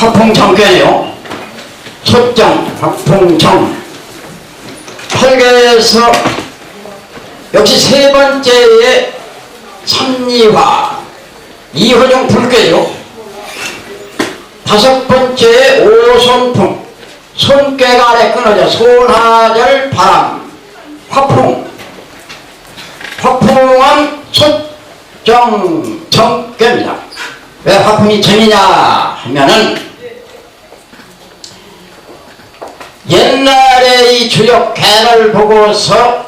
화풍정교예요. 소정, 화풍정. 8개에서 역시 세 번째의 삼리화, 이호종 불교예요. 다섯 번째의 오손풍, 손꾀가 아래 끊어져 손하절 바람, 화풍. 화풍은 소정, 정교입니다. 왜 화풍이 정이냐 하면은 옛날에 이 주력 궤를 보고서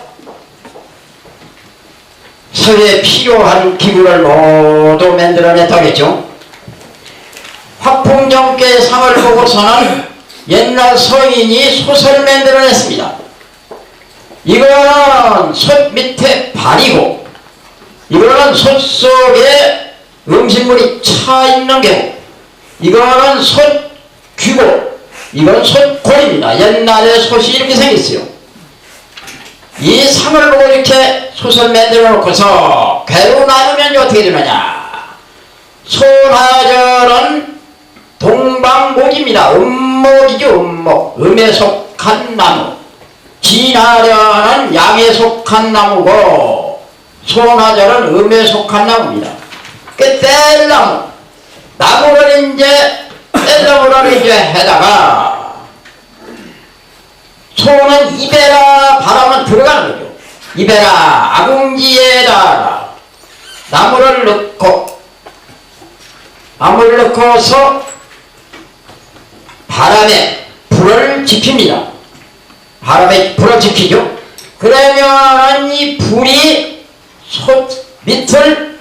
사회에 필요한 기구를 모두 만들어냈다겠죠. 화풍정교의 상을 보고서는 옛날 서인이 솥을 만들어냈습니다. 이거는 솥 밑에 발이고, 이거는 솥 속에 음식물이 차 있는 경우, 이거는 솥 귀고, 이건 솥골입니다. 옛날에 솥이 이렇게 생겼어요. 이 상을 보고 이렇게 솥을 만들어 놓고서 괴로 나누면 어떻게 되느냐. 손하절은 동방목입니다. 음목이죠. 음목. 음에 속한 나무. 진하련은 양에 속한 나무고, 손하절은 음에 속한 나무입니다. 그 뗄나무. 나무를 이제 뗄나무를 이제 해다가 소는 입에라 바람은 들어가는 거죠. 입에라 아궁지에다가 나무를 넣고서 바람에 불을 지핍니다. 바람에 불을 지피죠. 그러면 이 불이 솥 밑을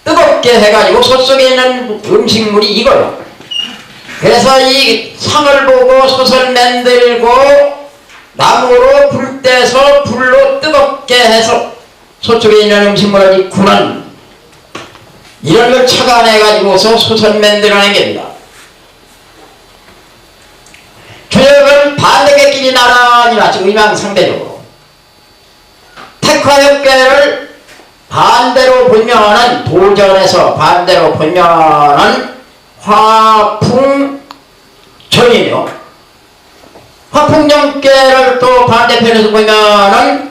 뜨겁게 해가지고 솥 속에 있는 음식물이 익어요. 그래서 이 상을 보고 솥을 만들고 나무로 불 떼서 불로 뜨겁게 해서 솥 속에 있는 음식물을 익구는 이런 걸 착안해가지고서 솥을 만들어낸 겁니다. 주역은 반대계끼리 나란히 맞죠. 의망상대적으로. 택화역계를 반대로 보면은, 도전에서 반대로 보면은 화풍정이며, 화풍정계를 또 반대편에서 보면은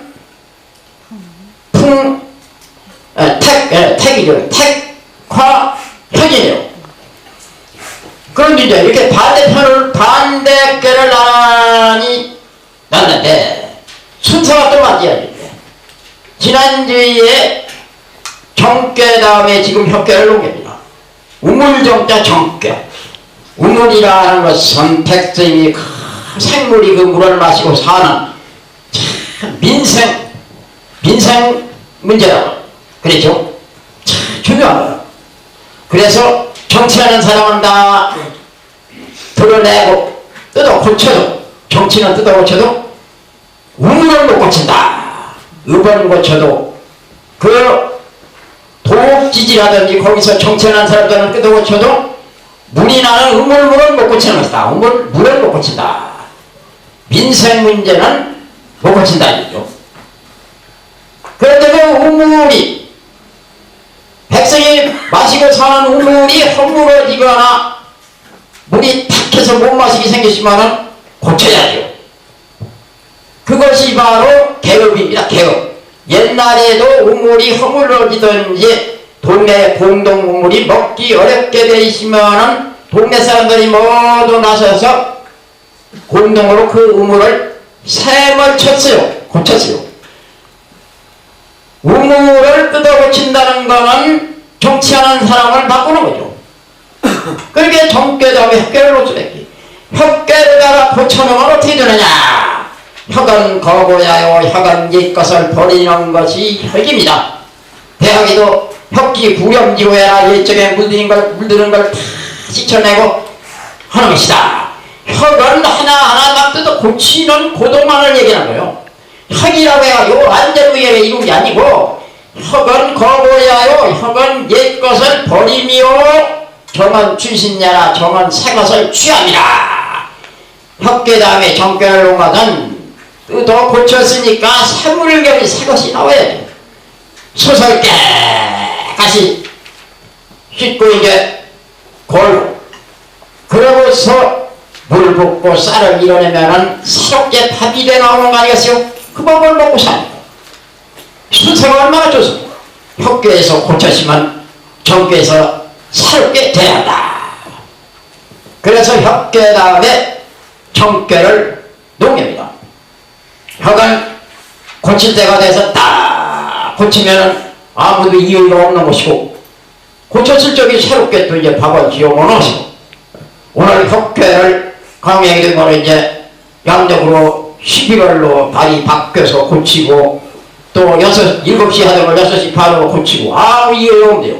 택이죠. 택화현이에요. 그런 이제 이렇게 반대계를 나란히 놨는데 순서가 또 맞아야죠. 지난주에 정계 다음에 지금 혁계를 놓은 겁니다. 우물정자 정계. 우물이라는 것은 백성이 생물이 그 물을 마시고 사는 참 민생 문제라고. 그렇죠? 참 중요한 거예요. 그래서 정치하는 사람은 다 드러내고 뜯어 고쳐도, 정치는 뜯어 고쳐도 우물을 못 고친다. 의번 고쳐도 그 도읍지지라든지 거기서 정치하는 사람들은 뜯어 고쳐도 물이 나는 우물을 못 고치는 것이다. 물을 못 고친다. 민생 문제는 못 고친다 이죠. 그런데 그 우물이, 백성이 마시고 사는 우물이 허물어지거나 물이 탁해서 못 마시게 생겼으면 고쳐야죠. 그것이 바로 개업입니다. 개업. 옛날에도 우물이 허물어지든지 동네 공동 우물이 먹기 어렵게 돼 있으면은 동네 사람들이 모두 나서서 공동으로 그 우물을 샘을 쳤어요. 고쳤어요. 우물을 뜯어 고친다는 거는 정치하는 사람을 바꾸는 거죠. 그렇게 정계 다음에 혁계를 놓쳐냈기. 혁계를 따라 고쳐놓으면 어떻게 되느냐. 혁은 거고야요. 혁은 옛것을 버리는 것이 혁입니다. 대학에도 혁기 구렴지고야 옛적에 물드는 걸 다 씻어내고 하는 것이다. 혁은 하나하나 막 뜯어 고치는 고동만을 얘기하는 거예요. 혁이라고 해가지고 안전무예를 이룬 게 아니고, 혁은 거고야요. 혁은 옛것을 버리며 정은 취신야나 정은 새것을 취합니다. 혁계 다음에 정계를 놓은 것은 뜯어 고쳤으니까 새물결이 새것이 나와야죠. 솥을 깨끗이 씻고 이제 골로. 그러고 비로소 물 붓고 쌀을 이뤄내면은 새롭게 밥이 돼 나오는 거 아니겠어요? 그 밥을 먹고 삽니다. 순서가 얼마나 좋습니까? 혁교에서 고쳤으면 정교에서 새롭게 돼야 한다. 그래서 혁교 다음에 정교를 농협니다. 혁은 고칠 때가 돼서 딱 고치면은 아무도 이유가 없는 것이고, 고쳤을 적이 새롭게 또 이제 밥을 지어오는 것이고, 오늘 혁교를 강의하게 된 거는 이제 양적으로 12월로 발이 바뀌어서 고치고, 또 7시 하던 걸 6시 반으로 고치고, 아무 이유가 없네요.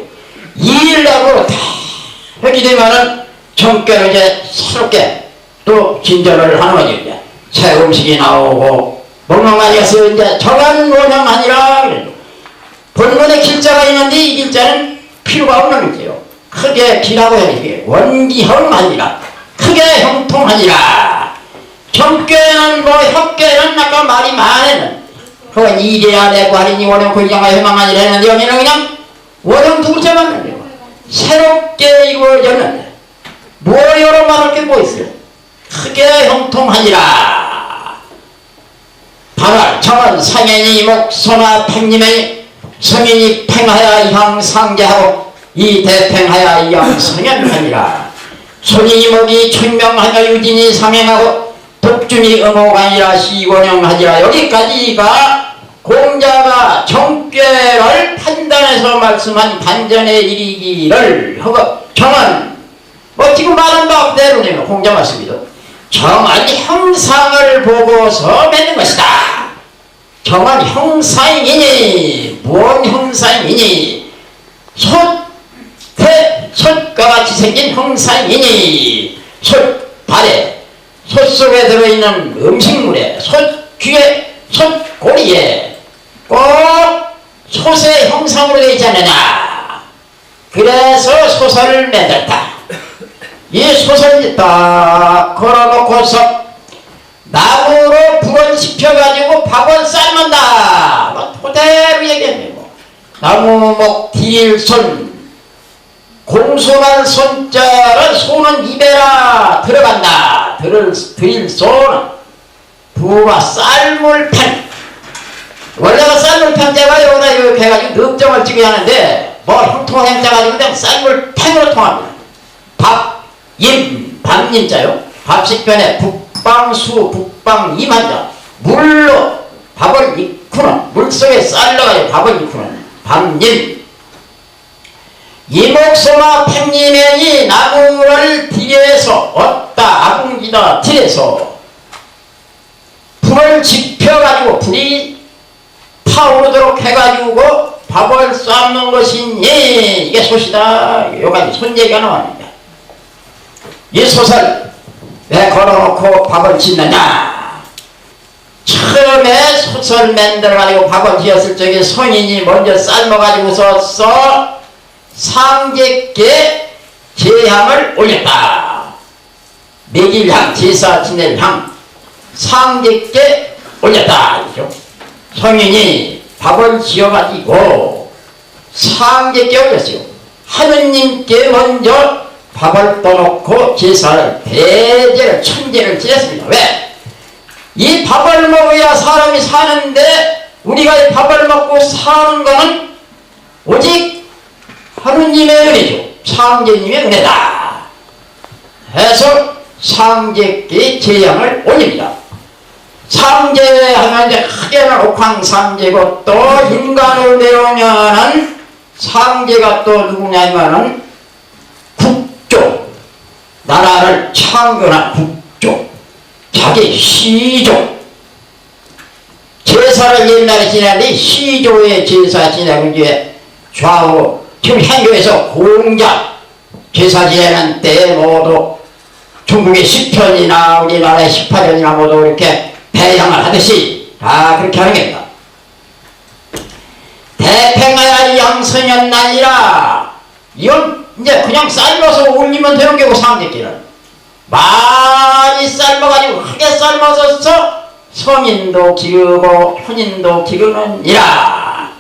2일락으로 다 하게 되면은 정교를 이제 새롭게 또 진전을 하는 거죠. 이제 새 음식이 나오고, 먹는 거 아니겠어요? 이제 정한 원형 아니라 그래요. 본문에 길자가 있는데 이 길자는 필요가 없는 길이에요. 크게 기라고 해야지. 원기형하니라. 크게 형통하니라. 정교는 뭐 혁교는 아까 말이 많았는데, 그건 이래야 되고 하리니 원형 고지장과 회망하니라 했는데, 여기는 그냥 원형 두 글자 맞는데요. 새롭게 이루어졌는데 뭐 여러 말할 게 뭐 있어요? 크게 형통하니라. 발할 정은 상인이 목소나 팽님의 성인이 팽하여 향상제하고 이 대팽하여 영성현하니라. 손이 목이 청명하여 유진이 상행하고 독준이 음호가니라 시원형하니라. 여기까지가 공자가 정죄를 판단해서 말씀한 반전의 일이기를 하고, 정은 뭐 지금 말한 바 그대로네요. 공자 말씀이죠. 정은 형상을 보고서 맺는 것이다. 정은 형상이니 무언 형상이니 솥과 같이 생긴 형상이니 솥발에 솥 속에 들어있는 음식물에 솥 귀에 솥 고리에 꼭 솥의 형상으로 되어 있지 않느냐. 그래서 솥을 만들었다. 이 솥을 딱 걸어놓고서 나무로 불을 지펴가지고 밥을 삶는다. 그대로 얘기했네요. 나무목 딜손 공손한 손자를 손은 입에라 들어간다. 드릴 손은 부와 쌀물판. 원래가 쌀물판자가 여기다 이렇게 해가지고 늑정을 찍어야 하는데, 뭐 형통한 행자 가지고 그냥 쌀물판으로 통합니다. 밥임자요. 밥식변에 북방수 북방임한자. 물로 밥을 익구는, 물속에 쌀러가지고 밥을 익구는 밥임. 이목소마 팽님이니 나무를 딜에서 얻다 아궁기다 딜에서 불을 지펴가지고 불이 타오르도록 해가지고 밥을 삶는 것이니 이게 솥이다. 요까지 손 얘기가 나옵니다. 이 솥을 왜 걸어놓고 밥을 짓느냐. 처음에 솥을 만들어가지고 밥을 지었을 적에 성인이 먼저 삶아가지고서 상제께 제향을 올렸다. 매길향, 제사 지낼 향, 상제께 올렸다. 그렇죠? 성인이 밥을 지어가지고 상제께 올렸어요. 하느님께 먼저 밥을 떠놓고 제사를, 대제를, 천제를 지냈습니다. 왜? 이 밥을 먹어야 사람이 사는데, 우리가 이 밥을 먹고 사는 거는 오직 하느님의 은혜죠. 상제님의 은혜다 해서 상제께 제향을 올립니다. 상제하면 이제 크게는 옥황상제고, 또 인간으로 내려오면은 상제가 또 누구냐면은 국조, 나라를 창건한 국조, 자기 시조. 제사를 옛날에 지내는데 시조의 제사 지내는 뒤에 좌우로, 지금 현교에서 공자 제사 지내는 때 모두 중국의 10편이나 우리나라의 18편이나 모두 이렇게 배양을 하듯이 다 그렇게 하는 겁니다. 대팽하야 양성현나니라. 이건 이제 그냥 삶아서 올리면 되는 게고, 상제끼는 많이 삶아가지고 크게 삶아서 성인도 기르고 혼인도 기르느니라.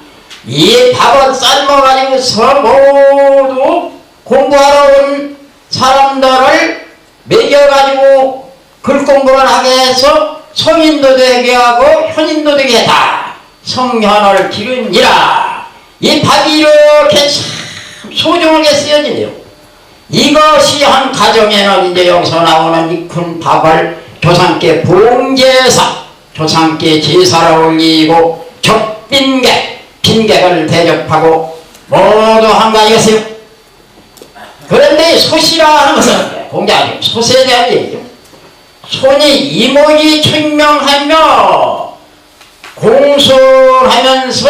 이 밥을 삶아가지고서 모두 공부하러 온 사람들을 매겨가지고 글 공부를 하게 해서 성인도 되게 하고 현인도 되게 했다. 성현을 기르니라. 이 밥이 이렇게 참 소중하게 쓰여지네요. 이것이 한 가정에는 이제 여기서 나오는 이 큰 밥을 조상께 봉제사, 조상께 제사를 올리고 적빈객, 빈객을 대접하고 모두 한가하겠어요. 그런데 소시라 하는 것은 공자님 소세에 대한 얘기죠. 손이 이목이 청명하며 공손하면서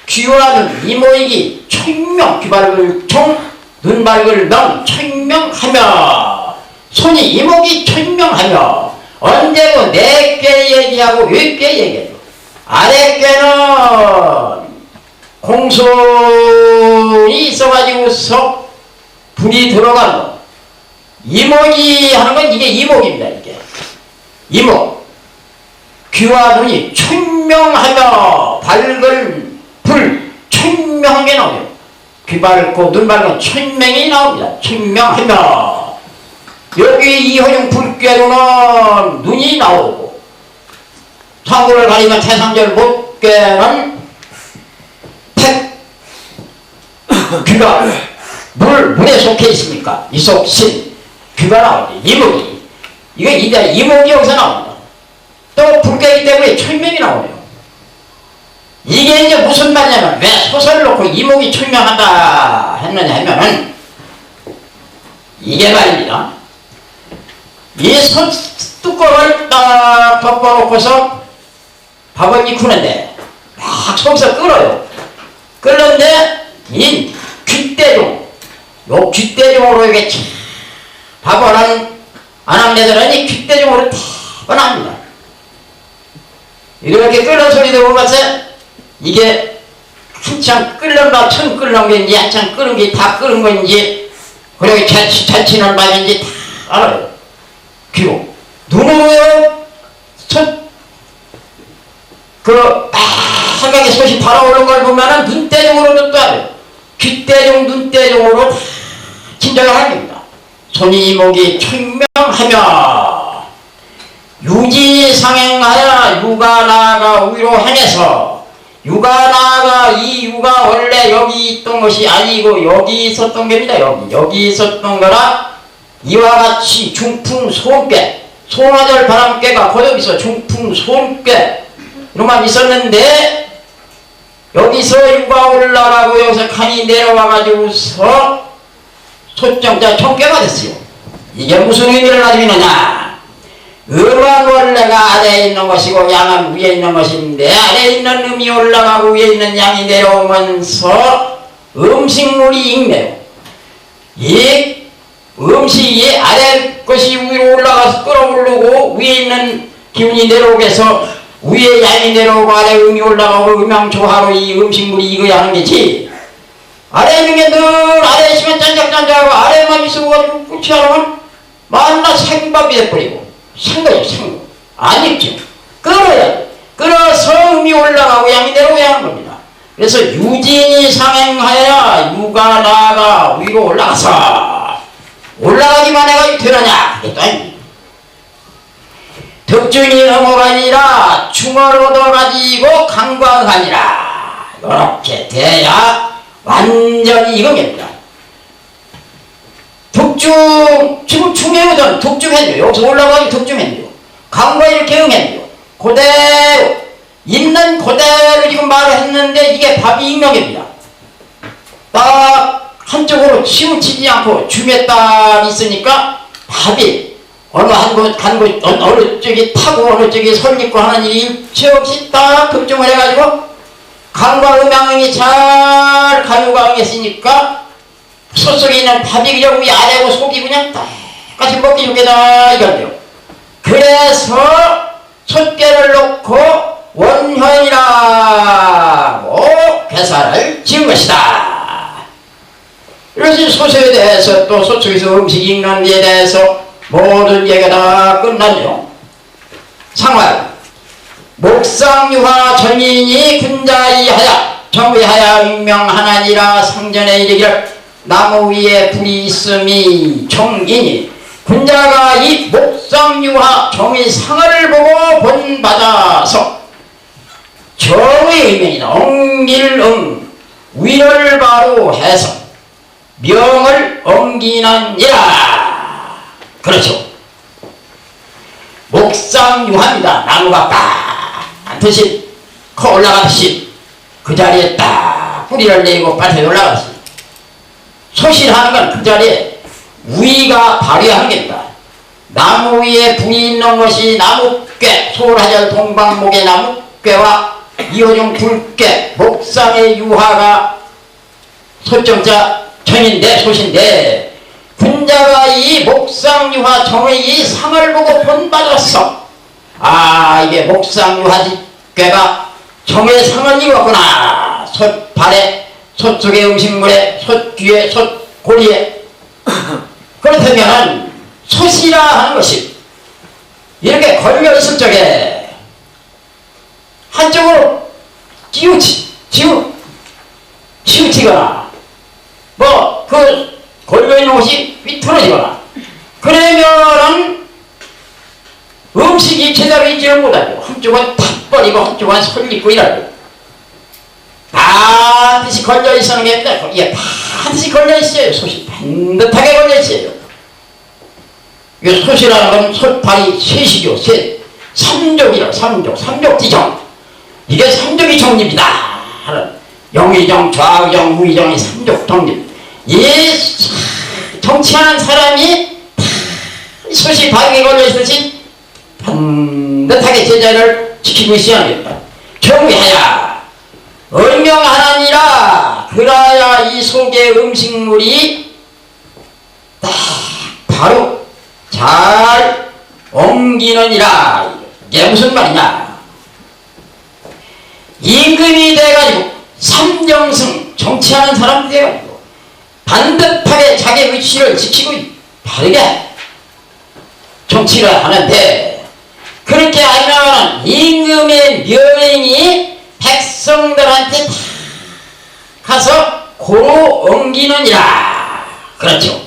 귀화는 이목이 청명, 귀발을 총, 눈발을 명, 청명하며 손이 이목이 청명하며 언제고 내께 얘기하고 윗께 얘기해요. 아랫께는 공손이 있어가지고서 불이 들어가는 거. 이목이 하는 건 이게 이목입니다. 이게 이목. 귀와 눈이 청명하며 밝은 불 청명하게 나오죠. 귀 밝고 눈 밝은 청명이 나옵니다. 청명하며 여기 이호용 불께로는 눈이 나오고 상구를 가리면 태상절 못께는 귀가 물에 속해 있습니까? 이 속 신 귀가 나오지. 이목이 이거 이제 이목이 여기서 나옵니다. 또 불깨이기 때문에 철명이 나오네요. 이게 이제 무슨 말이냐면 왜 소설을 놓고 이목이 철명하다 했느냐 하면은 이게 말입니다. 이 뚜껑을 딱 덮어놓고서 밥을 익히는데 막 속에서 끓어요. 끓는데 이 귓대중, 요 귓대중으로 이게 밥을 안 하는 이 귓대중으로 타고납니다. 이렇게 끓는 소리 들어보면서 이게 한참 끓는가 처음 끓는 건지 한참 끓은 게 다 끓은 건지 그리고 잔치는 밥인지 다 알아요. 귀로 눈으로요 빨갛게 솥이 달아오르는 걸 보면은 눈대중으로도 또 알아요. 귓대중 눈대중으로 다 짐작을 합니다. 손이 이목이 청명하며 유지상행하여 유가 나아가 위로 행해서 유가 나아가 이 유가 원래 여기 있던 것이 아니고 여기 있었던 겁니다. 여기 있었던 거라 이와 같이 중풍 소음깨 소나절 바람깨가 고여기서 중풍 소음깨 이놈만 있었는데 여기서 유가 올라가고 여기서 칸이 내려와가지고서 소정자 청깨가 됐어요. 이게 무슨 의미를 가지고 있느냐. 음은 원래가 아래에 있는 것이고 양은 위에 있는 것인데 아래에 있는 음이 올라가고 위에 있는 양이 내려오면서 음식물이 익네요. 이 음식이 아래 것이 위로 올라가서 끌어오르고 위에 있는 기운이 내려오게 해서 위에 양이 내려오고 아래 음이 올라가고 음양조화로 이 음식물이 익어야 하는 게지. 아래 있는 게 늘 아래에 있으면 짠짝짠짝하고 아래만 있어가지고 끝이 하면 만나 생밥이 돼버리고 생거예요. 생거 아니죠. 끓어야 돼. 끓어서 음이 올라가고 양이 내려오야 하는 겁니다. 그래서 유진이 상행하여 유가 나아가 위로 올라가서 올라가기만 해가지고 되느냐? 그게 또 아닙니다. 덕준이 넘어가 아니라 충을 얻어가지고 강광하니라. 이렇게 돼야 완전히 이겁니다. 덕중, 지금 충해오던 덕중했네요. 여기서 올라가기 덕중했네요. 강과 이렇게 응했네요. 그대로, 있는 그대로 지금 말을 했는데 이게 밥이 익명입니다. 딱 한쪽으로 치우치지 않고 중에 딱 있으니까 밥이 어느 어느 쪽이 타고 어느 쪽이 설립고 하는 일이 일체 없이 딱 급중을 해가지고 강과 음양이 잘 가누가 응했으니까 솥속에 있는 밥이 그냥 위 아래고 속이 그냥 똑같이 먹기 좋게다 이건데요. 그래서 솥깨를 놓고 원현이라고 회사를 지은 것이다. 그래서 소서에 대해서 또 소속에서 음식 익는 데에 대해서 모든 얘기가 다 끝났네요. 상활 목상유화 전인이 군자이하야 정의하야 익명하나니라 상전에 이르기를 나무 위에 불이 있음이 정인이 군자가 이 목상유하 정의 상을 보고 본받아서 정의 의명이다. 엉길응 위를 바로 해서 명을 엉기나니라. 그렇죠. 목상유하입니다. 나무가 딱 듯이 커 올라가듯이 그 자리에 딱 뿌리를 내고 밭에 올라가듯이 소실하는 건 그 자리에 우위가 발휘하는 겁니다. 나무 위에 불이 있는 것이 나무괴, 소라절 동방목의 나무괴와 이호종 불괴, 목상의 유화가 소정자 정인데 소신데 군자가 이 목상유화 정의 이 상을 보고 본받았어. 아, 이게 목상유화괴가 정의 상을 이뤘구나. 솥발에, 솥속의 음식물에, 솥귀에, 솥고리에. 그렇다면 솥이라 하는 것이 이렇게 걸려있을 적에 한쪽으로 치우치거나 뭐 그 걸려있는 것이 삐뚤어지거나 그러면은 음식이 제대로 있지를 못하죠. 한쪽은 탁 버리고 한쪽은 설리고 이러고 반드시 걸려있는 게 아니라 이게 반드시 걸려있어요. 솥이 반듯하게 걸려있어요. 이 솥이라는 건 솥발이 셋이죠. 셋. 삼족이라 삼족지정. 이게 삼족이 정립이다 하는 영의정, 좌의정, 우의정이 삼족 정립. 이 정치하는 사람이 솥이 발에 걸려있듯이 반듯하게 제자를 지키고 있어야 합니다. 정의하야 얼명하나니라. 그래야 이 속의 음식물이 딱 바로 잘 옮기느니라. 이게 무슨 말이냐. 임금이 돼가지고 삼정승 정치하는 사람이 돼가지고 반듯하게 자기 위치를 지키고 바르게 정치를 하는데 그렇게 하면 임금의 명령이 백성들한테 다 가서 고로 옮기느니라. 그렇죠.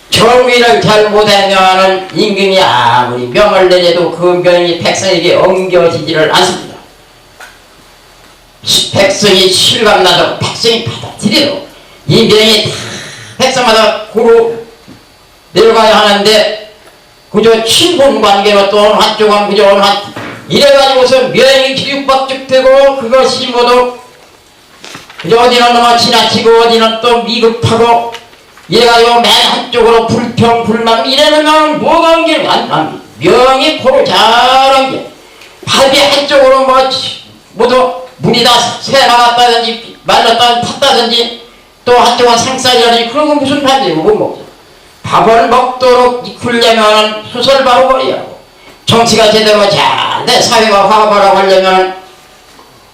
정의를 잘 못하면 임금이 아무리 명을 내려도 그 명이 백성에게 옮겨지지를 않습니다. 백성이 실감나도록 백성이 받아들이도록 이 명이 다 백성마다 고로 내려가야 하는데 그저 친분관계로 또 어느 한쪽은 그저 어느 한 이래가지고서 명이 기죽박죽되고 그것이 모두 그저 어디는 너무 지나치고 어디는 또 미급하고 이래가지고 맨 한쪽으로 불평 불만 이래는 건 뭐가 옮기는 안 명이 고로 잘 옮겨 발이 한쪽으로 뭐 모두 물이 다 새나갔다든지 말랐다든지 탔다든지 또 한쪽은 생쌀이라든지 그런 건 무슨 밥이에요. 못 먹죠. 밥을 먹도록 이끌려면 수설 바로 버려야 하고 정치가 제대로 잘 내 사회가 화합하라고 하려면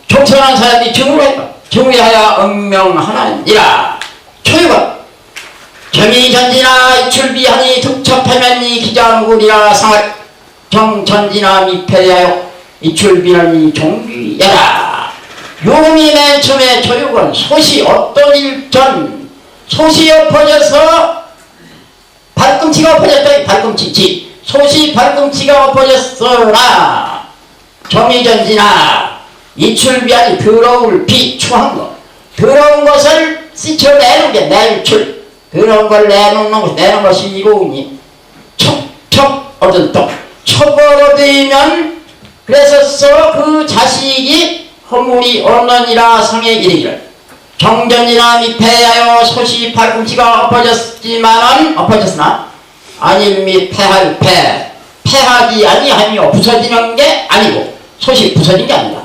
정치하는 사람들이 정의하야 엄명하나니라. 초유가 정의전지나 출비하니 득첩하면이 기자무구리라 상을 정전지나 미패하여 이출비하니 종귀야라. 요금이 맨 처음에 조육은 솥이 어떤 일전 솥이 엎어져서 발꿈치가 엎어졌다. 발꿈치 솥이 발꿈치가 엎어졌으나 정의전지나 이출비하니 더러울 비 추한 것 더러운 것을 씻어내는 게 내출 더러운 걸 내는 것이 이고니 척척 얻은 떡 척을 얻으면 그래서 그 자식이 허물이 얻느니라 성의 이르기를 정전이나 미패하여 솥이 발꿈치가 엎어졌으나 아님 미패할 패하지 아니하며 부서지는 게 아니고 솥이 부서진 게 아니다.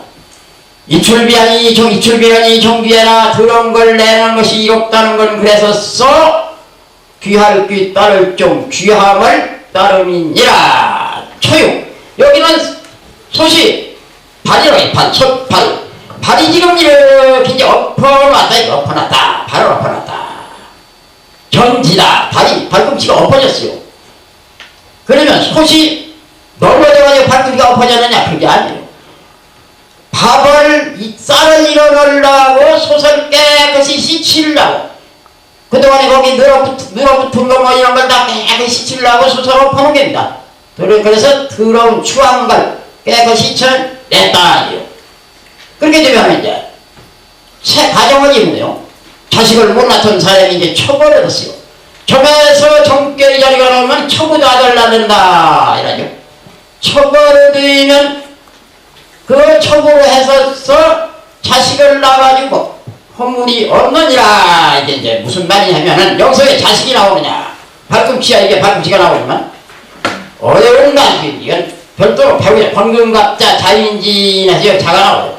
이출비하니 종귀해라. 더러운 걸 내는 것이 이롭다는 건 그래서 귀할 귀 따를 종 귀함을 따름이니라. 초육 여기는 솥이 발이라고 발이 지금 이렇게 이제 엎어놨다. 발을 엎어놨다. 전지다. 발꿈치가 엎어졌어요. 그러면 솥이 넓어져가지고 발꿈치가 엎어졌느냐? 그게 아니에요. 밥을 쌀을 일어놓으려고 솥을 깨끗이 씻으려고 그동안에 거기 늘어붙은 거 뭐 이런 걸 다 깨끗이 칠라고 수서로 퍼는 겁니다. 그래서 더러운 추한 걸 깨끗이 쳐냈다. 그렇게 되면 이제 새 가정을 이루네요. 자식을 못 낳던 사람이 이제 처벌을 했어요. 처벌에서 정결이 자리가 나오면 처부도 아들 낳는다. 이러죠. 처벌을 드리면 그 처부로 해서 자식을 낳아가지고 허물이 없느니라. 이게 무슨 말이냐면은 여기서 왜 자식이 나오느냐. 발꿈치야 이게 발꿈치가 나오지만 어려운 말이지. 이건 별도로 배우자. 권금갑자 자인진에서 자가 나오죠.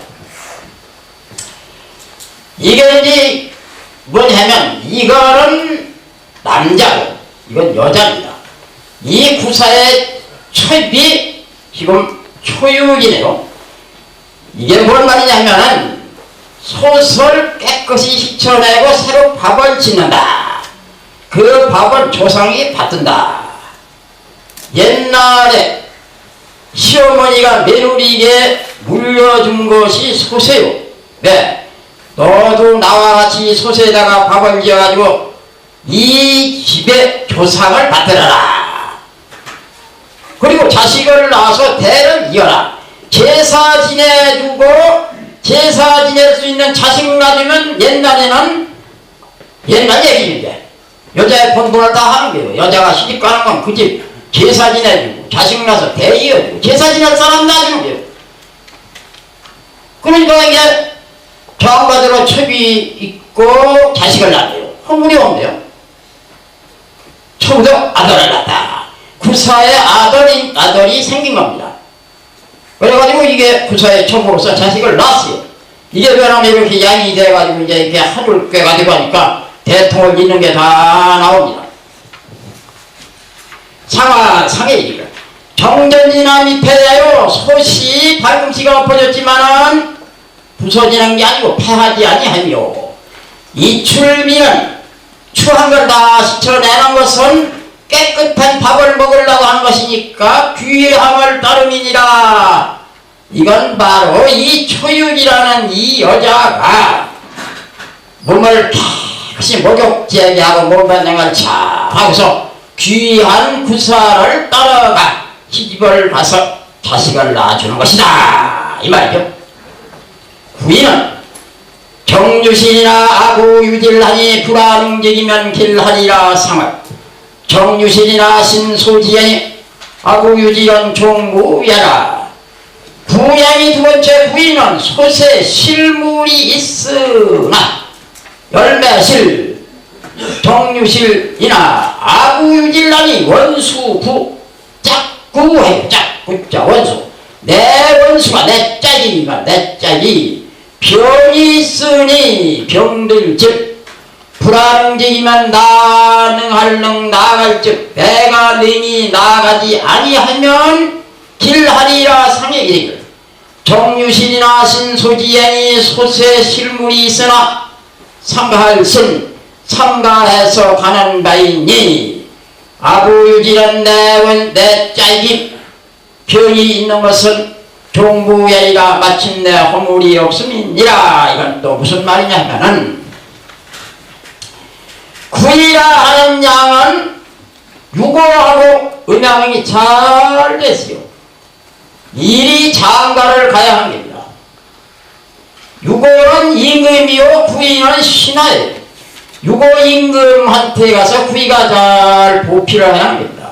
이게 이제 뭐냐면 이거는 남자고 이건 여자입니다. 이 구사의 초입이 지금 초육이네요. 이게 뭔 말이냐면은 솥을 깨끗이 씻어내고 새로 밥을 짓는다. 그 밥은 조상이 받든다. 옛날에 시어머니가 며느리에게 물려준 것이 솥이에요. 네. 너도 나와 같이 솥에다가 밥을 지어가지고 이 집의 조상을 받들어라. 그리고 자식을 낳아서 대를 이어라. 제사 지내주고 제사 지낼 수 있는 자식 낳으면 옛날 얘기인데 여자의 본분을 다 하는 거예요. 여자가 시집 가는 건 그 집 제사 지내주고 자식 낳아서 대 이어주고 제사 지낼 사람 낳아주는 거예요. 그러니까 이게 정가대로 첩이 있고 자식을 낳아요. 허물이 없네요. 처부도 아들을 낳았다. 구사의 아들이 생긴 겁니다. 그래가지고 이게 구사의 첩으로서 자식을 낳았어요. 이게 왜냐면 이렇게 양이 돼가지고 이제 이렇게 한줄 꿰가 되고 하니까 대통을 잇는 게 다 나옵니다. 상의 일이요. 정전지나 밑에요. 솥이 발꿈치가 엎어졌지만은 부서지는 게 아니고 패하지 아니하며 이출비는 추한 걸 다 씻어내는 것은 깨끗한 밥을 먹으려고 하는 것이니까 귀함을 따름이니라. 이건 바로 이 초육이라는 이 여자가 몸을 깨끗이 목욕제비하고 몸반응을 잘 하고서 귀한 구사를 따라가 시집을 가서 자식을 낳아주는 것이다. 이 말이죠. 구이는 정유신이나 아구유질하니 불안응직이면 길하리라 상을 정유신이나 신소지하니 아구유질은 종무야라. 구양이 두 번째 구이는 솥에 실물이 있으나 열매실 정유실이나 아구유질하니 원수구 짝구해요. 짝구자 원수 내 원수가 내 짝이니까 내 짝이 병이 있으니 병들즉 불안응직이면 나능할능 나갈즉 내가 능히 나가지 아니하면 길하리라 상의 이르기를 정유신이나 신소지행이 솥에 실물이 있으나 삼가할신 삼가해서 가는 바이니 아구유질은 내 짝이 병이 있는 것은 종부야이가 마침내 허물이 없음이니라. 이건 또 무슨 말이냐면은 구이라 하는 양은 유고하고 음양이 잘 됐어요. 일이 장가를 가야 합니다. 유고는 임금이요 구이는 신하예요. 유고 임금한테 가서 구이가 잘 보필을 해야 합니다.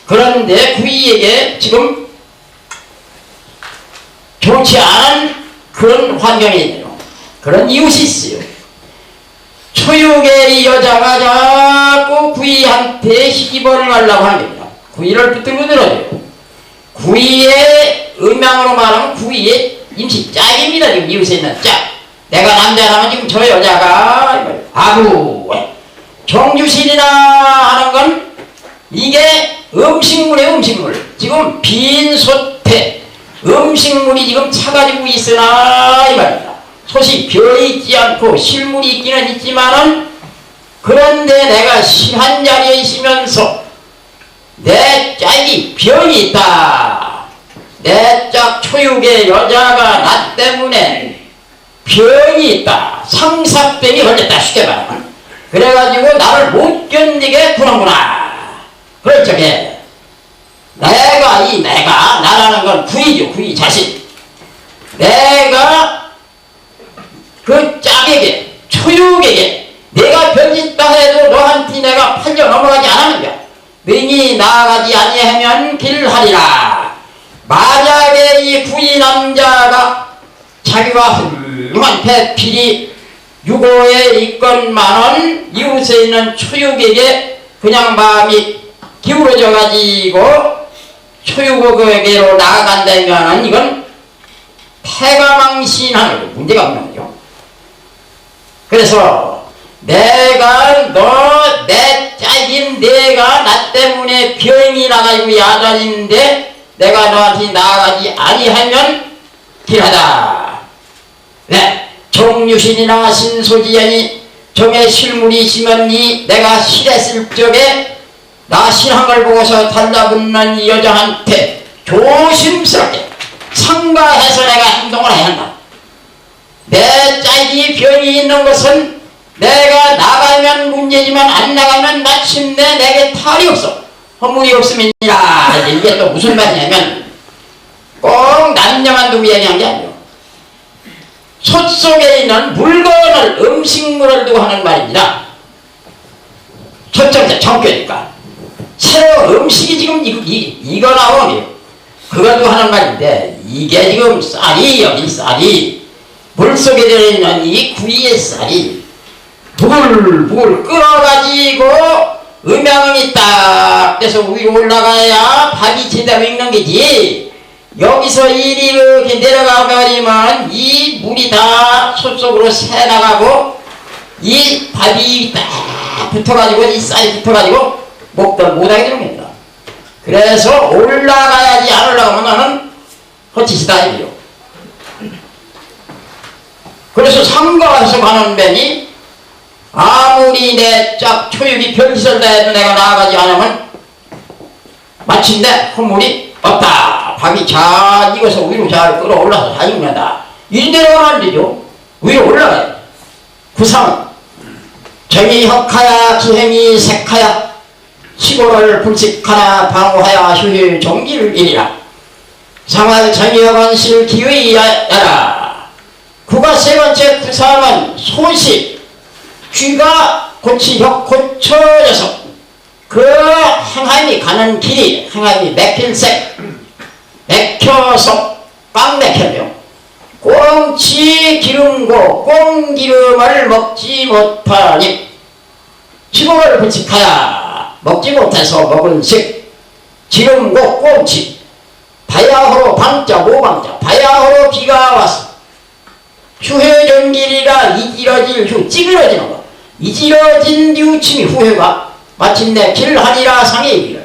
그런데 구이에게 지금 좋지 않은 그런 환경이 있네요. 그런 이웃이 있어요. 초육의 이 여자가 자꾸 구이한테 시집을 가려고 합니다. 구이를 붙들고 들어줘요. 구이의 음양으로 말하면 구이의 임시 짝입니다. 지금 이웃에 있는 짝. 내가 남자라면 지금 저 여자가 아구 정주신이나 하는 건 이게 음식물이에요. 음식물. 지금 빈 솥에 음식물이 지금 차가지고 있으나 이 말입니다. 솥이 비어있지 않고 실물이 있기는 있지만은 그런데 내가 한 자리에 있으면서 내 짝이 병이 있다. 내 짝 초육의 여자가 나 때문에 병이 있다. 상사병이 걸렸다. 쉽게 말하면. 그래가지고 나를 못 견디게 구는구나. 그럴 적에 내가 나라는 건 구이죠. 구이 자신. 내가 그 짝에게 초육에게 내가 별짓다 해도 너한테 내가 팔려 넘어가지 않았느냐. 능히 나아가지 아니하면 길하리라. 만약에 이 구이 남자가 자기가 훌륭한 배필이 유고에 있건만은 이웃에 있는 초육에게 그냥 마음이 기울어져 가지고 초육에게로 나아간다면은 이건 패가망신하는 문제가 없는 거죠. 그래서 내가 내 짝인 내가 나 때문에 병이 나가지고 야단인데 내가 너한테 나아가지 아니하면 길하다. 네, 정유신이나 신소지연이 정의 실물이시면 내가 실했을 적에 나 실함을 보고서 달라붙는 이 여자한테 조심스럽게 상가해서 내가 행동을 해야 한다. 내 짝이 병이 있는 것은 내가 나가면 문제지만 안 나가면 마침내 내게 탈이 없어. 허물이 없음이니라. 이게 또 무슨 말이냐면 꼭 남녀만 두고 얘기한 게 아니에요. 솥 속에 있는 물건을 음식물을 두고 하는 말입니다. 초점자 정교니까 새로 음식이 지금 이거 나오면 그것도 하는 말인데 이게 지금 쌀이 여기 쌀이 물속에 들어있는 이 구이의 쌀이 부글부글 끓어가지고 음양이 딱 돼서 위로 올라가야 밥이 제대로 익는 거지. 여기서 일이 이렇게 내려가 버리면 이 물이 다 솥속으로 새나가고 이 밥이 딱 붙어가지고 이 쌀이 붙어가지고 먹다 못하게 되는 겁니다. 그래서 올라가야지 안 올라가면 나는 헛짓이다 이거요. 그래서 상가에서 가는 뱀이 아무리 내 짝 초육이 별짓을 다 해도 내가 나아가지 않으면 마침내 허물이 없다. 밥이 잘 익어서 위로 잘 끌어올라서 잘 익는다. 이대로 하면 안 되죠. 위로 올라가요. 구상은 정이 혁하야 기행이 색하야 시골을 불식하나 방어하야 휴일 종기를 이리라. 상할 정의여관실 기의야라. 구가 세 번째 구상은 소식 귀가 고치혁 고쳐져서 그 행함이 가는 길이 행함이 맥힐색 맥혀서 꽉 맥혀요. 꽁치 기름고 꽁기름을 먹지 못하니 시골을 불식하야 먹지 못해서 먹은 식 기름고 꽁치 바야흐로 방자 모방자 바야흐로 비가 와서 휴회전길이라 이지러질 휴 찌그러지는 것 이지러진 뉘우침이 후회가 마침내 길하니라 상의 이르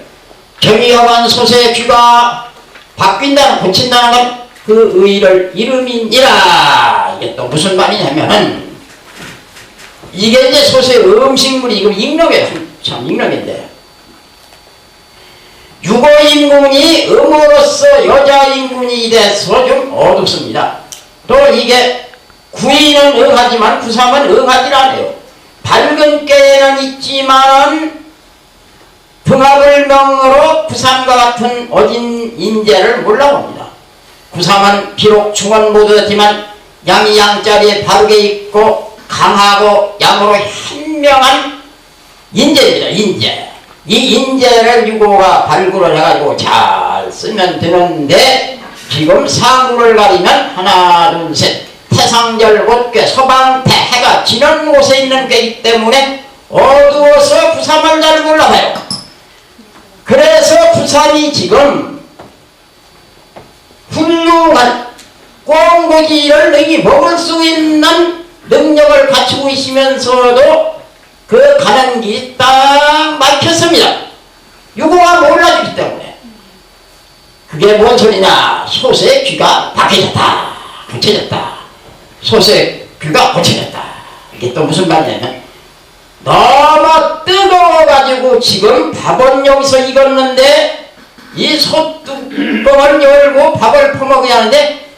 정의여관 솥의 귀가 바뀐다는 고친다는 건 그 의의를 이름이니라. 이게 또 무슨 말이냐면은 이게 이제 솥의 음식물이 이거 익력이에요. 참 익력인데 유고인군이 음으로써 여자인군이 돼서 좀 어둡습니다. 또 이게 구이는 응하지만 구삼은 응하지 않아요. 밝은 깨는 있지만 등합을 명으로 구삼과 같은 어진 인재를 몰라봅니다. 구삼은 비록 중원 모두였지만 양이 양자리에 바르게 있고 강하고 양으로 현명한 인재입니다. 인재. 이 인재를 유고가 발굴을 해가지고 잘 쓰면 되는데 지금 상구를 가리면 하나 둘 셋 태상절 곳괴 서방태 해가 지는 곳에 있는 꾀이기 때문에 어두워서 구삼을 잘 몰라봐요. 그래서 구삼이 지금 훌륭한 꽁고기를 능히 먹을 수 있는 능력을 갖추고 있으면서도 그 가는 길이 딱 막혔습니다. 유고가 몰라주기 때문에. 그게 뭔 소리냐. 솥의 귀가 박혀졌다. 붙여졌다. 솥의 귀가 고쳐졌다. 이게 또 무슨 말이냐면 너무 뜨거워가지고 지금 밥은 여기서 익었는데 이 솥뚜껑을 열고 밥을 퍼먹어야 하는데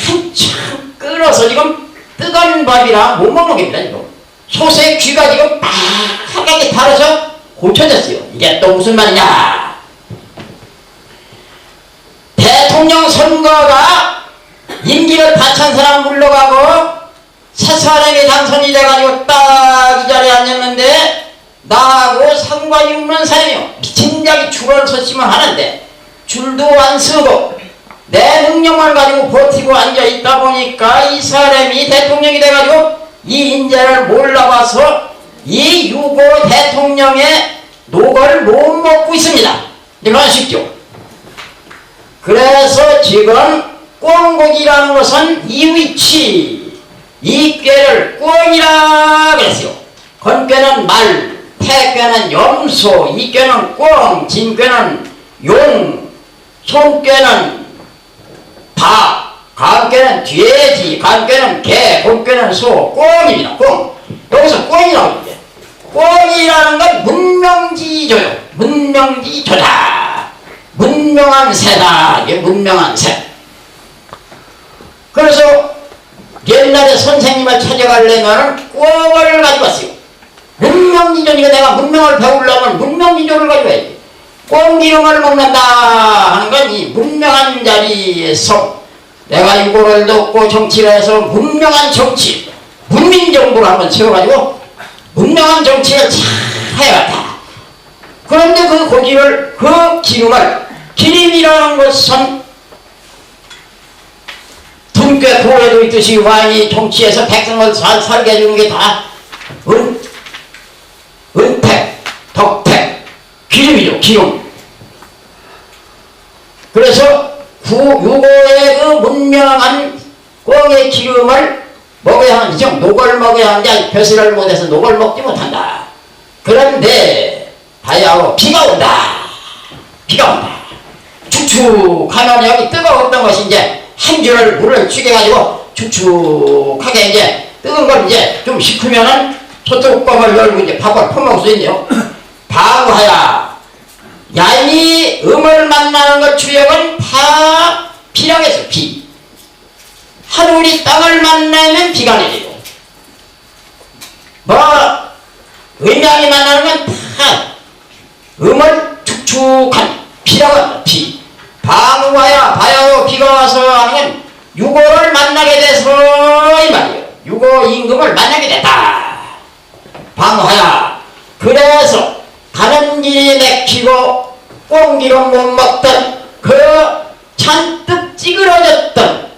한참 끓어서 지금 뜨거운 밥이라 못 먹는 겁니다. 이거 소수의 귀가 지금 빨갛게 달아서 고쳐졌어요. 이게 또 무슨 말이냐? 대통령 선거가 임기를 다 찬 사람 물러가고 새 사람이 당선이 돼가지고 딱 이 자리에 앉았는데 나하고 상관이 없는 사람이요. 진작에 줄을 섰으면 하는데 줄도 안 서고 내 능력만 가지고 버티고 앉아있다 보니까 이 사람이 대통령이 돼가지고 이 인재를 몰라봐서 이 유고 대통령의 녹을 못 먹고 있습니다. 이건 아쉽죠? 그래서 지금 꿩고기라는 것은 이 위치, 이 꾀를 꿩이라 그랬어요. 건꾀는 말, 태꾀는 염소, 이 꾀는 꿩, 진꾀는 용, 손꾀는 닭, 간꾀는 돼지, 간꾀는 개, 곰꾀는 소, 꿩입니다. 꿩. 여기서 꿩이라고 그러죠. 꿩이라는 건 문명지조요. 문명지조다. 문명한 새다. 이게 문명한 새. 그래서 옛날에 선생님을 찾아가려면 꿩을 가지고 왔어요. 문명지조니까 내가 문명을 배우려면 문명지조를 가지고 와야지. 꿩 기름을 먹는다 하는 건 이 문명한 자리에서 내가 이거를 돕고 정치를 해서 문명한 정치, 문민정부를 한번 세워가지고 문명한 정치를 잘 해왔다. 그런데 그 고기를, 그 기름을, 기름이라는 것은 등께 도에도 있듯이 왕이 정치에서 백성을 잘 살게 해주는 게 다 은택, 덕택, 기름이죠. 기름. 그래서 유고의 그 문명한 꿩의 기름을 먹어야 하는지 녹을 먹어야 하는데 벼슬을 못해서 녹을 먹지 못한다. 그런데 바야흐로 비가 온다. 비가 온다. 축축하면 여기 뜨거웠던 것이 이제 한 줄을 물을 죽여가지고 축축하게 이제 뜨거운 걸 이제 좀 식으면은 소뚜껑을 열고 이제 밥을 퍼먹을 수 있네요. 방하야 야인이 음을 만나는 것 주역은 다 비라고 했어. 비. 하늘이 땅을 만나면 비가 내리고 음양이 만나는 건 다 음을 축축한 비라고 합니다. 비. 방우하야 바야흐로 비가 와서 하는 건 유고를 만나게 돼서 이 말이에요. 유고 임금을 만나게 됐다. 방우하야. 그래서 가는 길이 맥히고 꽁기로 못 먹던 그 잔뜩 찌그러졌던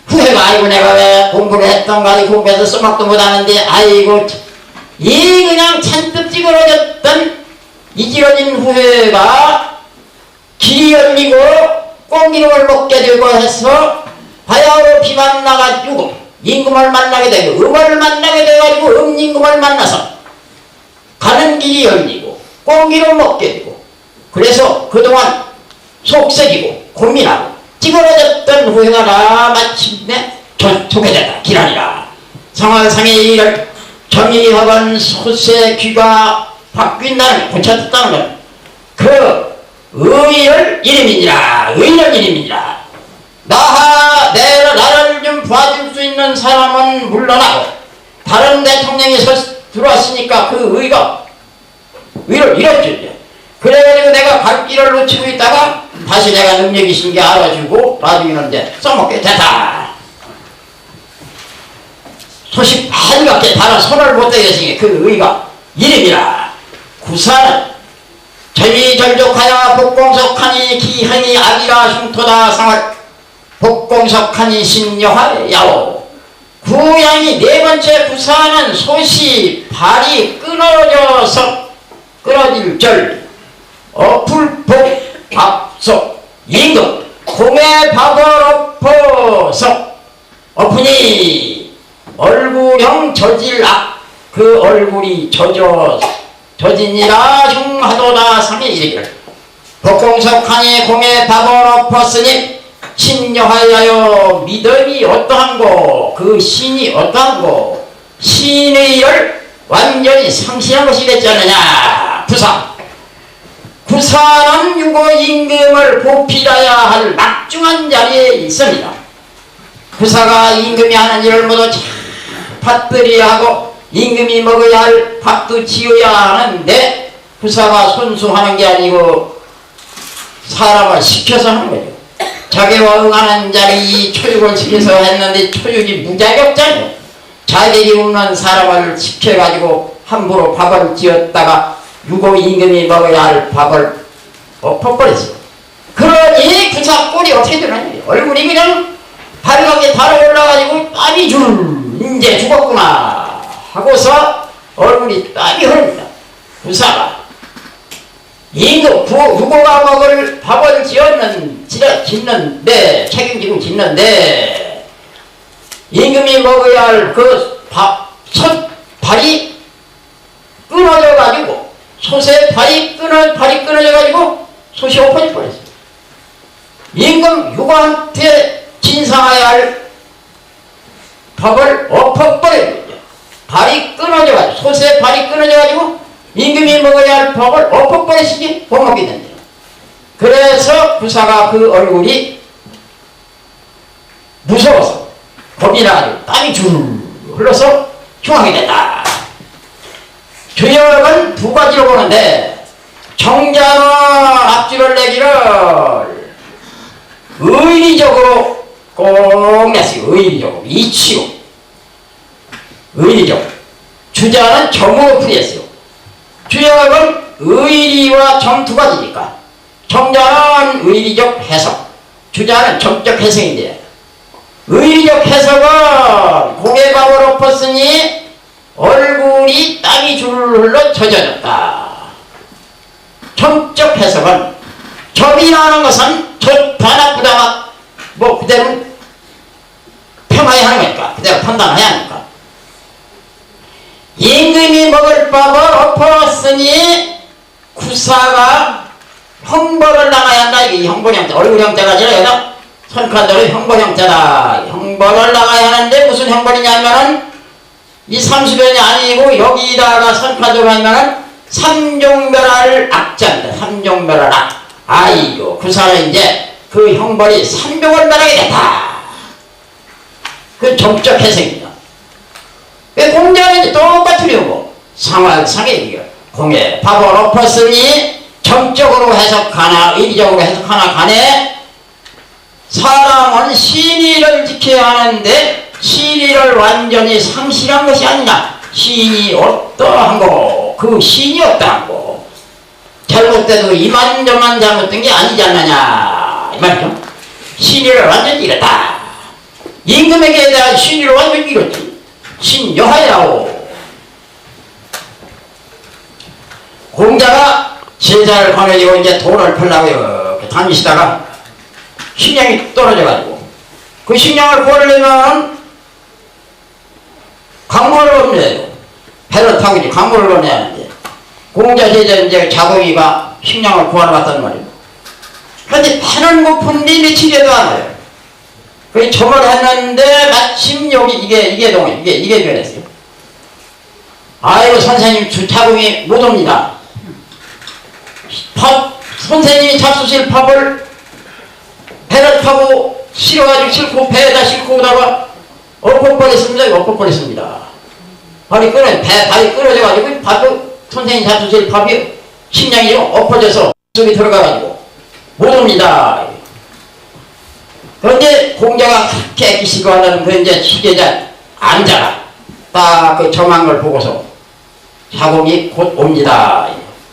후회가 아이고 내가 왜 공부를 했던가 이 공부해서 써먹도 못하는데 아이고 이 그냥 잔뜩 찌그러졌던 이 찌그러진 후회가 길이 열리고 꽁기름을 먹게 되고 해서 바야흐로 비 만나가지고 임금을 만나게 되고 음을 만나게 돼가지고 임금을 만나서 가는 길이 열리고 꽁기름 먹게 되고 그래서 그동안 속썩이고 고민하고 찌그러졌던 후회가 다 마침내 좋게 됐다. 기란이라 상황상의 일을 정의학은 소수의 귀가 바뀐다는 고쳤다는 건 그 의를 이름이니라. 의는 이름이니라. 나를 좀 봐줄 수 있는 사람은 물러나고 다른 대통령이 들어왔으니까 그 의를 잃었죠. 이제. 그래가지고 내가 갈 길을 놓치고 있다가 다시 내가 능력이 있는 게 알아주고 나중에는 이제 써먹게 됐다. 소식 반갑게 다른 손을 못 대겠으니 그 의가 이름이라. 구사는 전리전족하여 복공석하니 기하니 악이라 흉토다 상을 복공석하니 신여하여 야오. 구양이 네 번째 구사는 소시 발이 끊어져서 끊어질 절 어풀복 앞속 임금 공의 밥을 엎어서 엎으니 얼굴형 저질악 그 얼굴이 저진이라 흉하도다 상에 이르기를 복공석하니 공의 밥을 엎었으니 신여하여 믿음이 어떠한고 그 신이 어떠한고 신의 일을 완전히 상실한 것이 됐지 않느냐. 구사는 유고 임금을 보필해야 할 막중한 자리에 있습니다. 구사가 임금이 하는 일을 모두 잘 받들이야 하고 임금이 먹어야 할 밥도 지어야 하는데 부사가 손수하는 게 아니고 사람을 시켜서 하는 거죠. 자기와 응하는 자리 초육을 시켜서 했는데 초육이 무자격자죠. 자격이 없는 사람을 시켜가지고 함부로 밥을 지었다가 유고 임금이 먹어야 할 밥을 엎어버렸어요. 그러니 부사 꼴이 어떻게 되느냐. 얼굴이 그냥 발각에 달아올라가지고 땀이 이제 죽었구나 하고서 얼굴이 땀이 흐릅니다. 부사가 임금 유고가 먹을 밥을 짓는데 책임지고 짓는데 임금이 먹어야 할 그 첫 발이 끊어져 가지고 솥의 발이 끊어져 가지고 솥이 엎어져 버렸어요. 임금 유고한테 진상해야 할 밥을 엎어버린 거죠. 발이 끊어져 가지고 솥의 발이 끊어져 가지고 임금이 먹어야 할 밥을 엎어버리시기 못 먹게 된대요. 그래서 부사가 그 얼굴이 무서워서 겁이 나가지고 땀이 줄 흘러서 흉하게 됐다. 주역은 두 가지로 보는데 정자는 앞줄을 내기를 의리적으로 꼭 냈어요. 의리적으로 이치로 의리적으로. 주자는 정으로 풀이했어요. 주역은 의리와 정 두 가지니까 정자는 의리적 해석, 주자는 정적 해석인데 의리적 해석은 고개밥을 엎었으니 얼굴이 땀이 줄을 흘러 젖어졌다. 정적 해석은 점이라는 것은 좋다 나쁘다 뭐 그대로 평하여야 하는 거니까 그대로 판단해야 하니까 임금이 먹을 밥을 엎었으니 구사가 형벌을 나가야 한다. 이게 형벌 형태, 얼굴 형태가 아니라 여기다 선칸대로 형벌 형태다. 형벌을 나가야 하는데 무슨 형벌이냐면은 이 삼수변이 아니고 여기다가 선칸대로 하면은 삼종멸할 악자입니다. 삼종멸할 악. 아이고 구사는 이제 그 형벌이 삼종을 멸하게 됐다. 그 정적 해석입니다. 공자는 똑같으려고 상황상에 공에 밥을 엎었으니 정적으로 해석하나 의리적으로 해석하나 간에 사람은 신의를 지켜야 하는데 신의를 완전히 상실한 것이 아니냐. 신이 어떠한 거고 그 신이 어떠한 거고 잘못돼도 이만저만 잘못된 게 아니지 않느냐 이 말이죠. 신의를 완전히 잃었다. 임금에게 대한 신의를 완전히 잃었지. 신여하야오. 공자가 제자를 보내고 이제 돈을 풀라고 이렇게 다니시다가 식량이 떨어져가지고 그 식량을 구하려면 강물을 건너요. 배를 타고 이제 강물을 건너야 하는데 공자 제자 이제 자공이가 식량을 구하러 갔단 말이에요. 그런데 배는 고픈데 며칠에도 안 와요. 그 점을 했는데 마침 여기 이게 변했어요. 아이고 선생님 주타공이 못 옵니다. 선생님이 잡수실 밥을 배를 타고 실어가지고 배에다 싣고 오다가 엎어버렸습니다. 발이 끊어져가지고 밥도 선생님 잡수실 밥이 식량이 좀 엎어져서 속에 들어가가지고 못 옵니다. 그런데 공자가 그렇게 애기시고 하는 그 이제 시계자 앉아라. 딱 그 정한 걸 보고서 자공이 곧 옵니다.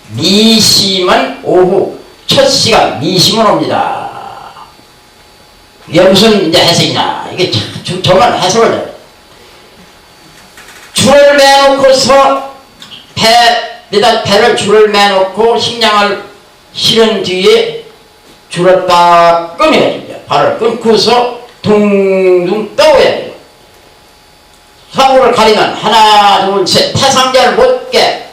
미심은 오후 첫 시간 미심은 옵니다. 이게 무슨 이제 해석이냐. 이게 정말 해석을 해. 줄을 매놓고서 배를 줄을 매놓고 식량을 실은 뒤에 줄을 딱 끊어야지. 발을 끊고서 둥둥 떠오야 돼요. 사고를 가리면 하나 둘 셋 태상자를 못 깨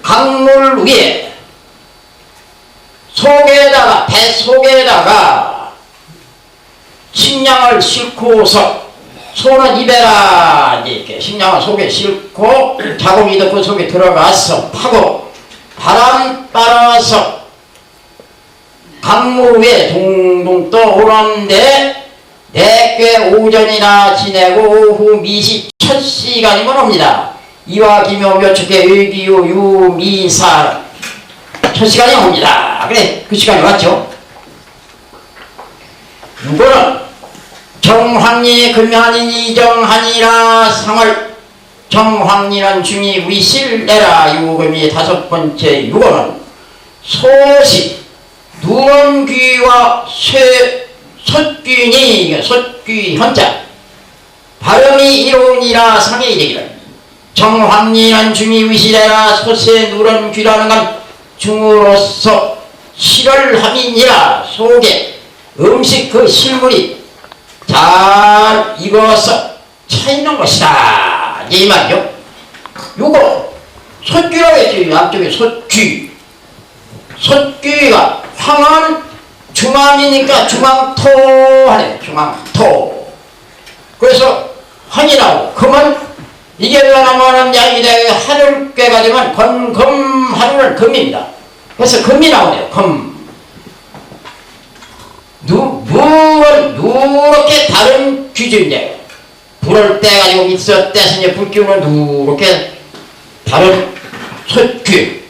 강물 위에 속에다가 배 속에다가 식량을 싣고서 소는 입에라 이렇게 식량을 속에 싣고 자공이도 그 속에 들어가서 파고 바람 따라서 강물 위에 동동 떠오르는데 내꽤 오전이나 지내고 오후 미시 첫 시간이면 옵니다. 이와 기묘 묘축의 의기유 유미사 첫 시간이 옵니다. 그래 그 시간이 왔죠. 이거는 정황리 금연인 이정하니라 상을 정황리는 중이 위실내라 유금이 다섯 번째 유거는 소시 누런귀와 솥귀니 솥귀 현자 발음이 이로우니라 상에 이르기를 정황리는 중이 위실내라 솥에 누런귀라는 건 중으로서 실을 함이니라 속에 음식 그 실물이 잘 익어서 차있는 것이다 이 말이요. 요거 솥귀라고 했죠. 앞쪽에 솥귀 솥귀가 황한 중앙이니까 중앙토 하네. 중앙토. 그래서 황이라고 금은 이게 나면은 양이 되게 하늘 꾀가 되면 건금 하루는 금입니다. 그래서 금이 나오네요. 금. 물은 누렇게 다른 귀주인데 불을 떼가지고 있어 떼서 이제 불 끼우는 누렇게 다른 솥귀.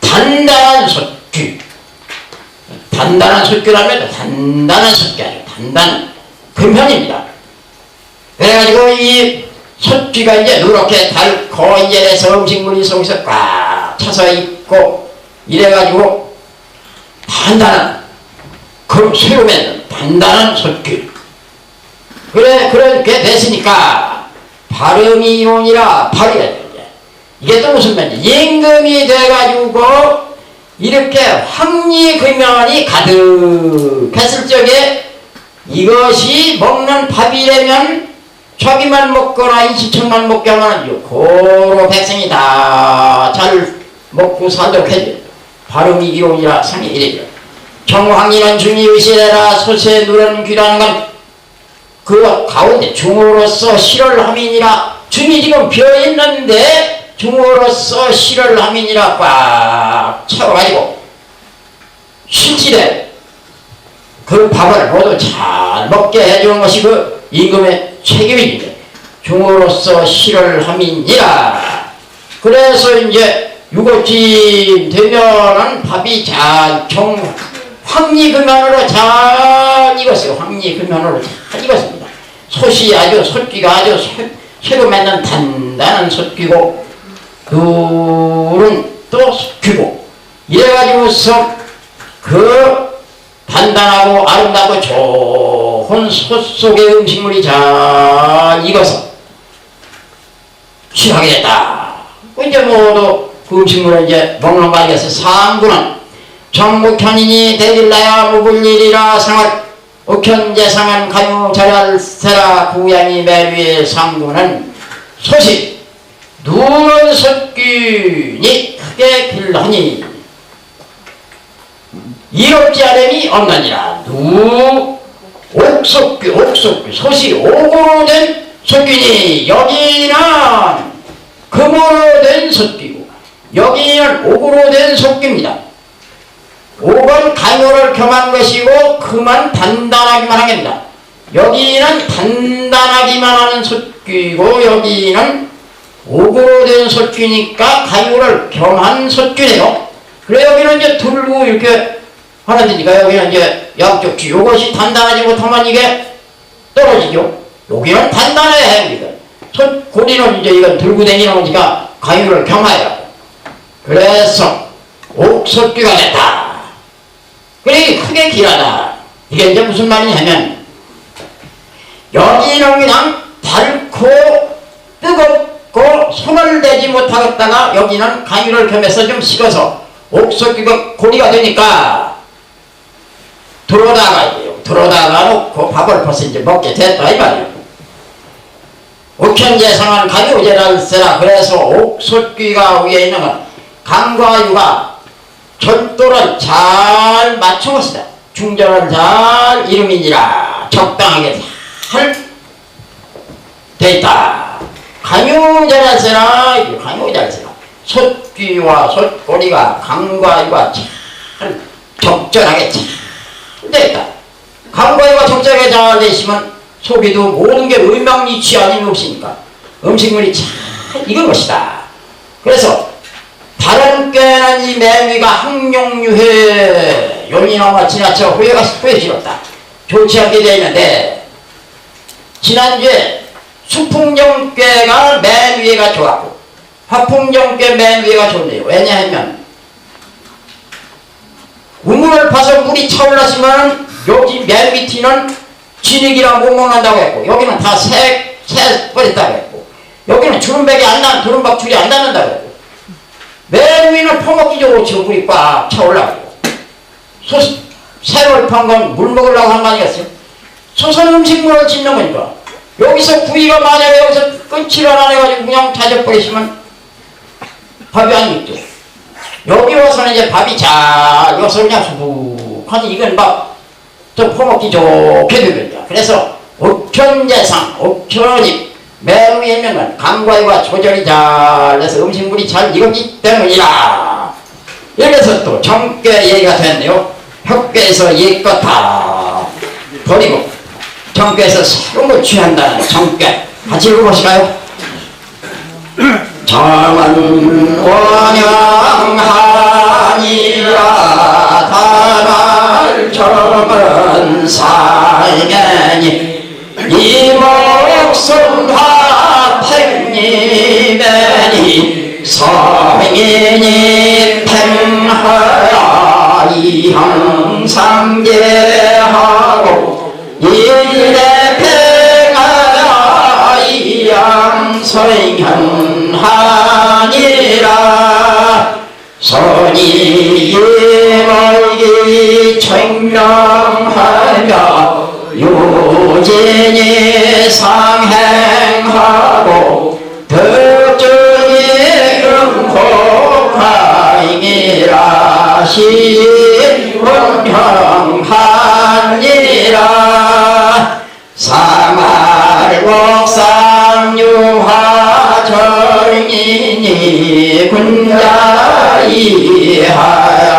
단단한 솥귀. 단단한 솥귀라면 단단한 솥귀 아니에요. 단단한 금현입니다. 그래가지고 이 솥귀가 이제 누렇게 달고 이제 해서 음식물이 속에서 꽉 차서 있고 이래가지고 단단한 금 쇠로 맺는 단단한 솥귀. 그래 그렇게 됐으니까 발음이 이론이라 발이야. 이게 또 무슨 말이야. 임금이 돼가지고 이렇게 황리금연이 가득했을 적에 이것이 먹는 밥이라면 저기만 먹거나 인시천만 먹게 하면 고로 백성이 다 잘 먹고 살도록 해줘. 발음이 이론이라 상이 이래요. 정황리는 중이 의시래라 솥에 누른 귀라는 건 그 가운데 중으로서 실을 함이니라. 중이 지금 비어있는데 중으로서 실을 함이니라 꽉 채워가지고 실질에 그 밥을 모두 잘 먹게 해주는 것이 그 임금의 책임입니다. 중으로서 실을 함이니라. 그래서 이제 유고쯤 되면은 밥이 잘 황리금연으로 잘 익었어요. 황리금연으로 잘 익었습니다. 솥이 아주 솥귀가 아주 새로 맺는 단단한 솥귀고 둘은 또 솥귀고 이래가지고서 그 단단하고 아름답고 좋은 솥 속의 음식물이 잘 익어서 취하게 됐다. 이제 모두 그 음식물을 이제 먹는 거 알겠어. 상구는 정국현이니 대딜라야 무불일이라 상을 옥현제상한 가요 자랄세라 구양이 매류의 상구는 소식 누런 솥귀니 크게 길하니 이롭지 않음이 없느니라. 옥석귀 솥이 옥으로 된 솥귀니 여기는 금으로 된 솥귀고 여기는 옥으로 된 솥귀입니다. 옥은 강요를 겸한 것이고 금은 단단하기만 한 겁니다. 여기는 단단하기만 하는 솥귀고 여기는 옥으로 된 솥귀니까 강요를 겸한 솥귀네요. 그래 여기는 이제 들고 이렇게 하는 데니까 여기는 이제 양쪽 귀 요것이 단단하지 못하면 이게 떨어지죠. 여기는 단단해야 합니다. 솥고리는 이제 이건 들고 다니는 거니까 강요를 겸하여 그래서 옥솥귀가 됐다. 그래 크게 길하다. 이게 이제 무슨 말이냐면 여기는 그냥 닳고 뜨겁고 손을 대지 못하겠다가 여기는 강유를 겸해서 좀 식어서 옥석귀가 고리가 되니까 들어다가 돼요. 들어다가 놓고 밥을 벌써 이제 먹게 됐다 이 말이에요. 옥현제상한 강유제랄세라. 그래서 옥석귀가 위에 있는 건 강과 유가 절도를 잘 맞추었다. 중전을 잘 이름이니라. 적당하게 잘 돼있다. 강유자라세라. 강유자라세라. 솥귀와 솥고리가 강과 유가 잘 적절하게 잘 돼있다. 강과 유가 적절하게 잘 되시면 속에도 모든 게 의명이치 아님 없으니까 음식물이 잘 익은 것이다. 그래서 다른 꾀는 이 매미가 항용유해 용이나마 지나쳐 후회스럽다. 좋지 않게 되어 있는데 지난주에 수풍정꾀가 맨 위에가 좋았고 화풍정꾀 맨 위에가 좋네요. 왜냐하면 우물을 파서 물이 차올랐으면 여기 맨 밑에는 진흙이랑 못 먹는다고 했고 여기는 다 새 버렸다고 했고 여기는 주름박이 안 난, 주름박 줄이 안 닿는다고 했고 맨 위는 퍼먹기 좋고 물이 꽉 차올라고 새를 판 건 물 먹으려고 한 거 아니겠어요? 소선 음식물을 짓는 거니까 여기서 구이가 만약에 여기서 끊지를 안 해가지고 그냥 자져버리시면 밥이 안 익죠. 여기 와서는 이제 밥이 잘 익어서 그냥 수북하니 이건 막 좀 퍼먹기 좋게 되거든요. 그래서 옥천재상, 옥천잎 맨 위에 있는 건 감과유가 조절이 잘 돼서 음식물이 잘 익었기 때문이라. 이래서 또 정꾀 얘기가 됐네요. 혁꾀에서 옛것 버리고 정꾀에서 새로운 걸 취한다는 정꾀 같이 읽어보실까요? 정은 원영하니라 다말 정은 살매니 이 목숨 화팽이매니 성인이 팽하야 이항상제하고 이래 팽하야 이양성현하니라 선이 멀기 청명하며 유진이 상행하고 덕정이 응복하이니라 시원형하니라 사말곡상유화정인이 군자이하여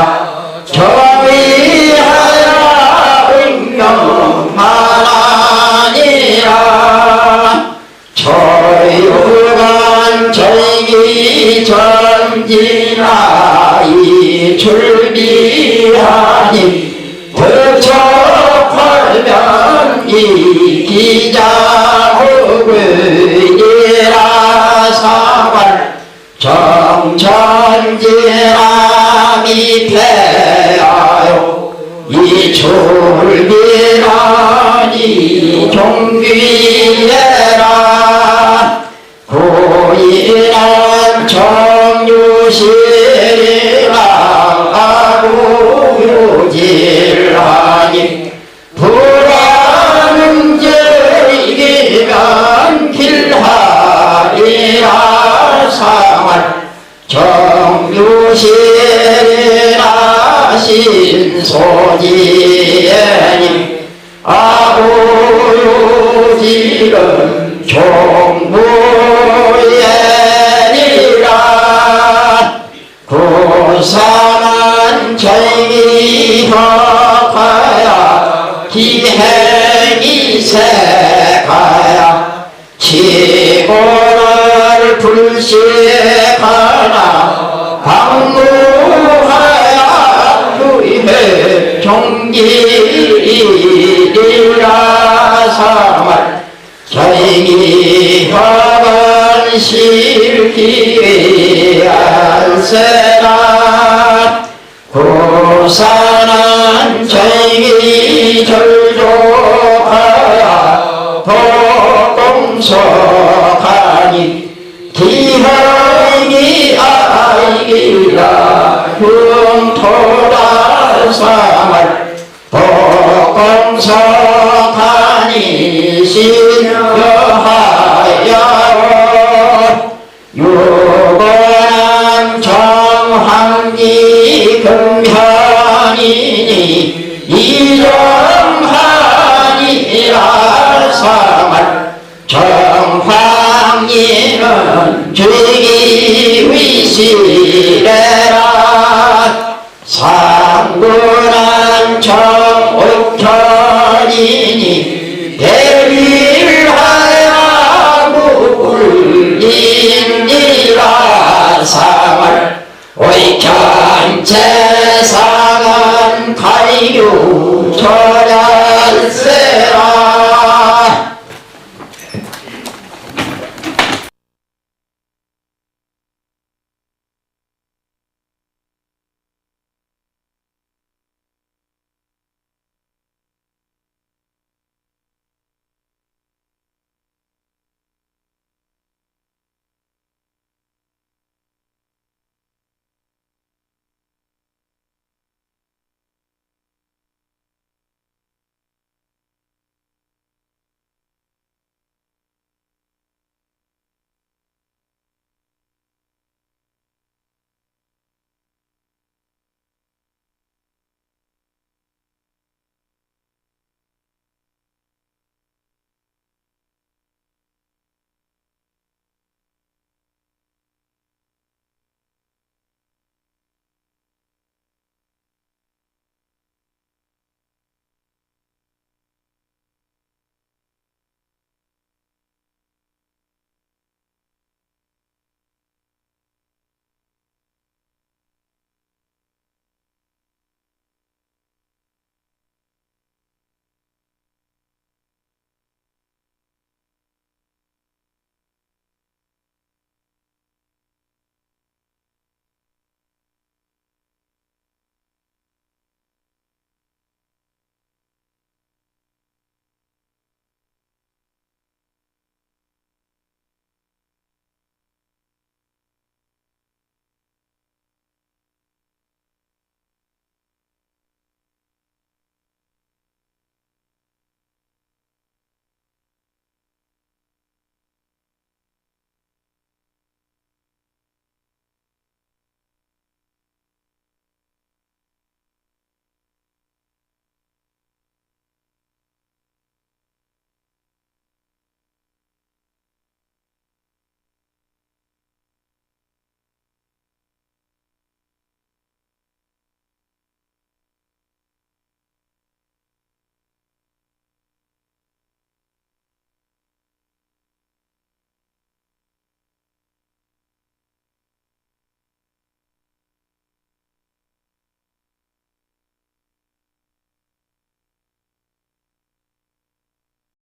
정의하여 응명하니라 조유간 정이 전진하이 출비하니 득척하면 이 기자흑이라 사발 정천지람이 패하여 이 출비라니 종귀해라 고인한 정유실이라 아구유질하니 불안은 즐기면 길하리라 상할 정유실이라 신소지애니 아구유질은 종부예니라 구사만 정이허가야 기행이 새가야 치고를 불시하나 방무하야 유해 종기리라 사말 정이허간 실기에 안세나 고사난 정이 절조하야 복공석하니 기형이 아이기라 흉토라 사말 복공석하니 신여하여 유건한 정황기 금현이니 이정하니라 사말 정황이는 주기 위시래라 상군한 정옥현이니 대일하야 물 세상은 가요